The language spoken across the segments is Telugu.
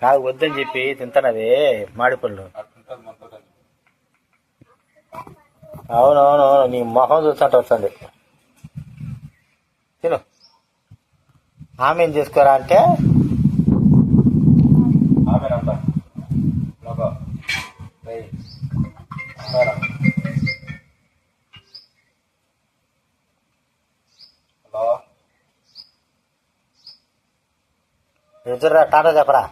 కాదు వద్దని చెప్పి తింటానవే మాడిపళ్ళు. అవునవునవును, నీ మొహం చూస్తుంటే వస్తుంది. తిను. ఆమె ఏం చేసుకోరా అంటే ఎదురా టాటా చెప్పరా.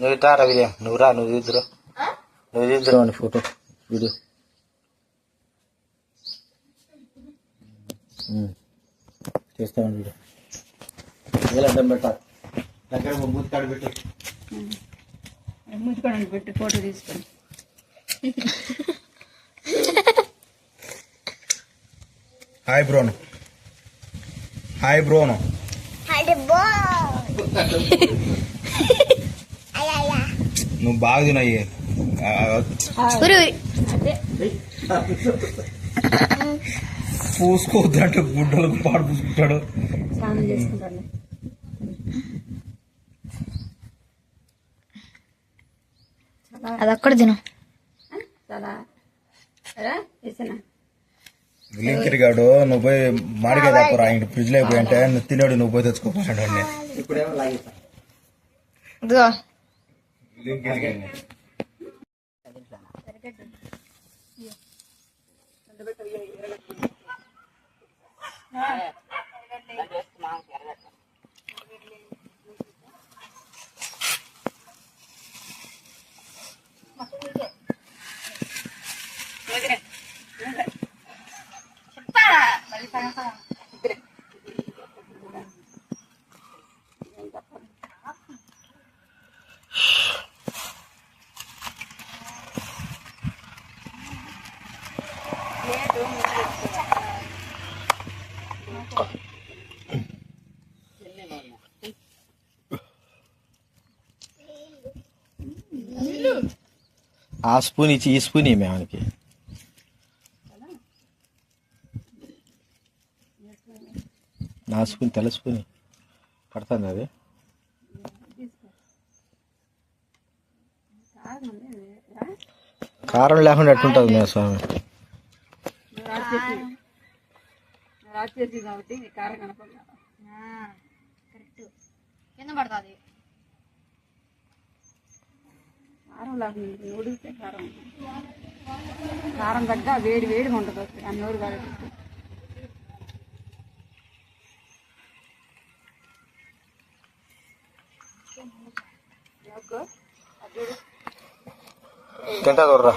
నువ్వు ఇటారా విజయం, నువ్వు రా, నువ్వు తీద్దురు అని ఫోటో వీడియో. చేస్తామని వీడియో ఇలా అడ్డం పెట్టాలి. దగ్గర మూతి కాడు పెట్టు, మూతి కాడు పెట్టి ఫోటో తీసుకోండి. హాయ్ బ్రోను, హాయ్ బ్రోను. నువ్వు బాగా తినయ్యే. పూసుకోవద్దంటే గుడ్డలకు పాడు పూసుకుంటాడు. అది అక్కడ తిను. విలింకిరి గాడు నువ్వు పోయి మాడిగా తప్పరా, ఇంటి ఫ్రిడ్జ్ లో పోయి అంటే నువ్వు తిన్నాడు, నువ్వు పోయి తెచ్చుకోపోయాడు. ఇదిగో ఆ స్పూన్ ఇచ్చి ఈ స్పూన్ ఏమి ఆమెకి. నా స్పూన్ తెల్ల స్పూన్ పడుతుంది అది. కారం లేకుండా ఎట్టుంటుంది మేము స్వామి. కాబట్టి కారం కనపడదు, కింద పడుతుంది. కారం లేకుండా ఉడికితే కారం కారం తగ్గ వేడి వేడిగా ఉంటుంది. అన్నోడు కాదు తింటా చూడరా.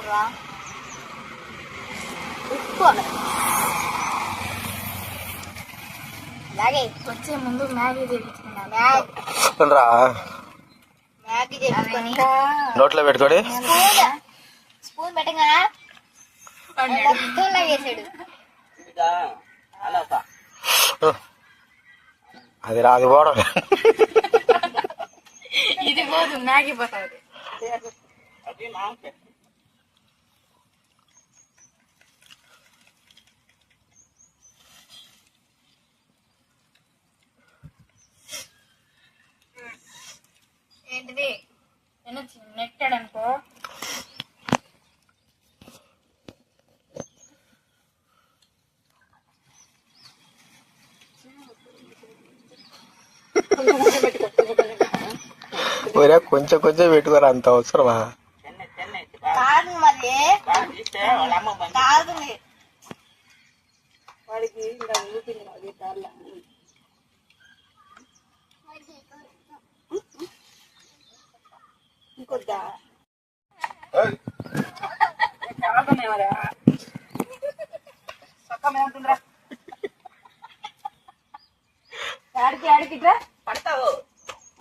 అలాగే వచ్చే ముందు మ్యాగీ తెప్పించుకున్నా. మ్యాగీ తెప్పించుకొని నోట్లో పెట్టుకోడి. స్పూన్ పెట్టగా వేసాడు. అది రాదు పోవడం. ఇది పోదు, మ్యాగీ పోతుంది. ఏంటిది నెట్టాడు అనుకో. కొంచెం కొంచెం పెట్టుకోరా, అంత అవసరమా? కాదు మళ్ళీ కాదు వాడికి ఇంకా ఊపింది అది కార్ల. ఇంకొద్దా సక్కమేముంటుందిరా ఆడికి ఆడికిట్రా పడతావు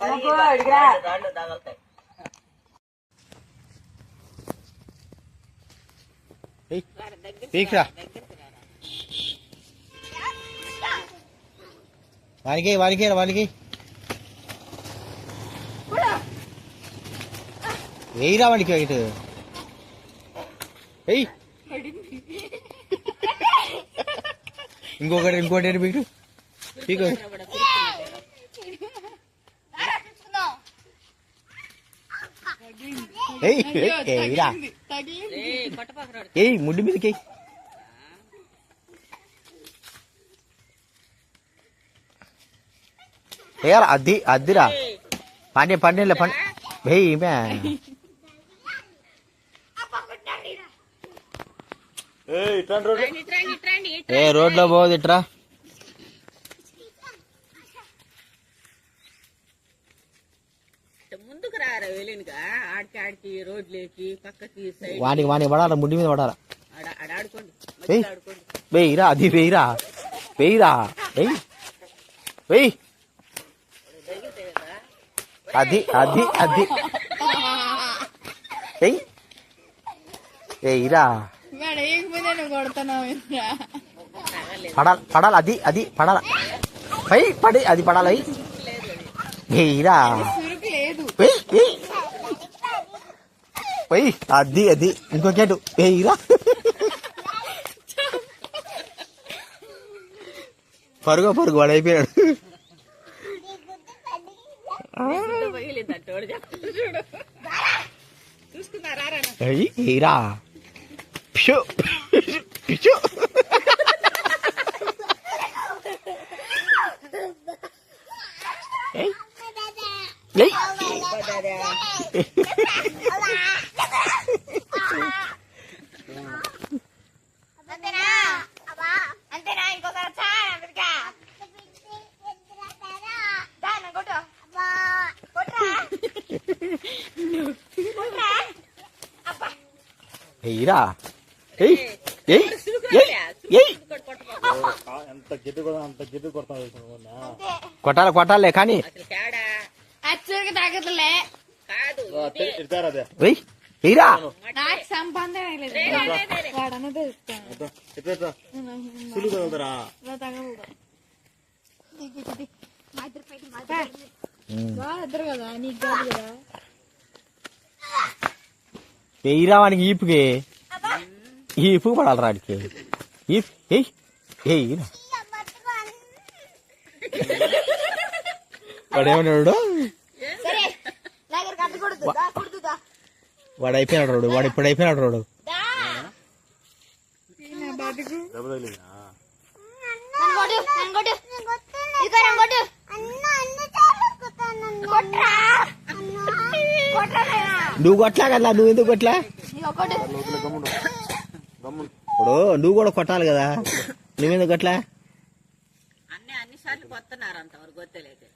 అడిగిరా. పీక్రా వానికి వానికి వానికి వేయిరా వానికి ఇటు వెయ్యి ఇంకొకటి ఇంకోటి పీకు పీకు ఏయిరా ఏయ్ ముడ్డు మీదకి यार अद्दी अद्दिरा पानी पड़ने ले पड़ भाई मैं ए रोड लो बहुत इट्रा ముందుకు రారా వెళ్ళినగా ఆడికి రోడ్ లేకి పక్కకి సైడ్ వానికి వానికి పడాలా ముడ్డి మీద పడాలా ఆడుకోండి వేయిరా అది వేయిరా వేయిరా వెయ్యి వెయ్యి అది అది అది వేయిరా పడాలి పడాలి అది అది పడాల పై పడి అది పడాలి వేయిరా వెయ్యి అది అది ఇంకొకటి వేయిరా పరుగు పరుగు వాడు అయిపోయాడు చూసుకున్నారా పిషు పిషు అంతేనా ఇంకోసారి ఏయిరా ఏయ్ ఏయ్ ఏయ్ కొట్టాలి కొట్టాలే కానీ తాగదులే ఏయిరా నాకు సంబంధం కదా నీకు కాదు కదా ఏయిరా వానికి ఈపుకి ఈపు పడాలి రాడికి ఈప్ ఏయ్ ఏయిరా వాడేమన్నాడు వాడు అయిపోయినాడు రోడ్డు వాడు ఇప్పుడు అయిపోయినాడు రోడ్డు నువ్వు కొట్టలా కదా నువ్వు ఎందుకు కొట్టలా ఇప్పుడు నువ్వు కూడా కొట్టాలి కదా నువ్వెందుకు కొట్టలా అన్ని సార్లు కొత్తన్నారు అంతవరకు గొత్తలేదు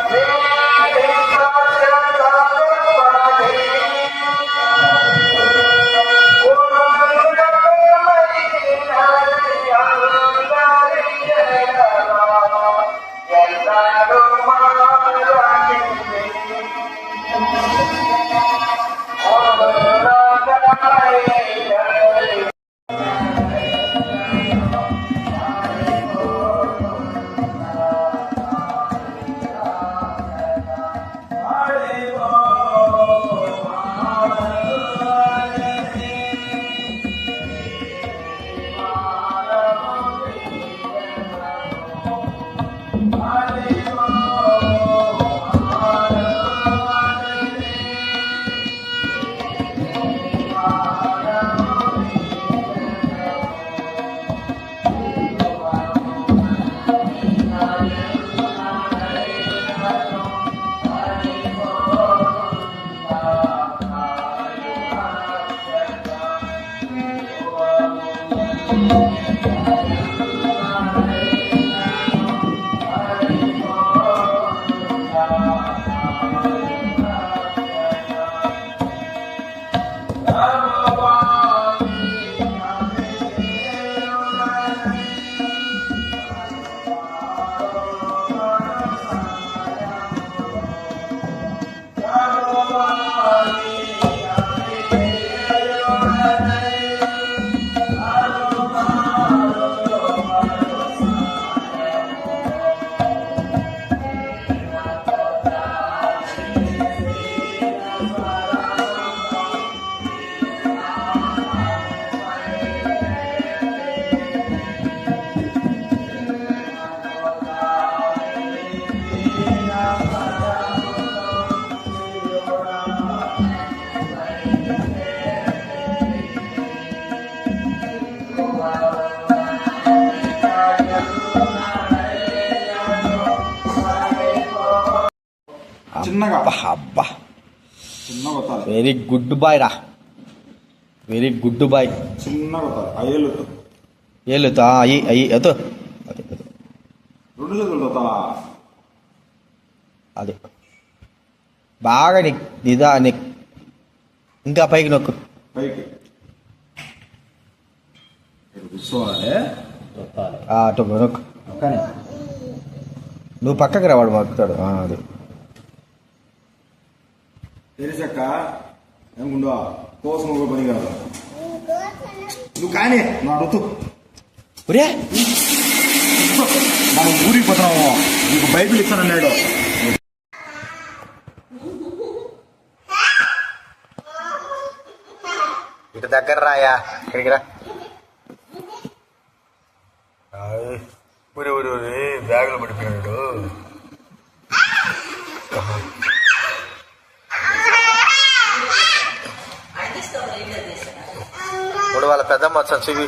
Yeah. చిన్నగా అబ్బా చిన్నగా వత్తాలి, వెరీ గుడ్ బాయ్ రా, వెరీ గుడ్ బాయ్. చిన్నగా వత్తాలి. అయ్యేళ్ళు ఏళ్ళు అయ్యి అయ్యి ఎతో రెండు చేతులు వత్తాలా. అది బాగా నీకు ఇదా నీకు ఇంకా పైకి నొక్కు. పైకి ఇక్కడ కూర్చోవాలి. అటు నొక్కు. నువ్వు పక్కకి రావాడు మొక్కుతాడు. అది తెలిసాక ఏమకుండా కోసం ఒక పని కాదు. నువ్వు కానీ నువ్వు అడుగుతూ ఒరే మనం ఊరికి పోతున్నాము, నీకు బైబిల్ ఇస్తానన్నాడు. ఇటు దగ్గర రాయా, ఇక్కడికి రా. ఊరి ఊరి ఊరి బ్యాగులు పడిపోయాడు. ఇప్పుడు వాళ్ళ పెద్దమ్మ వచ్చా చూవి.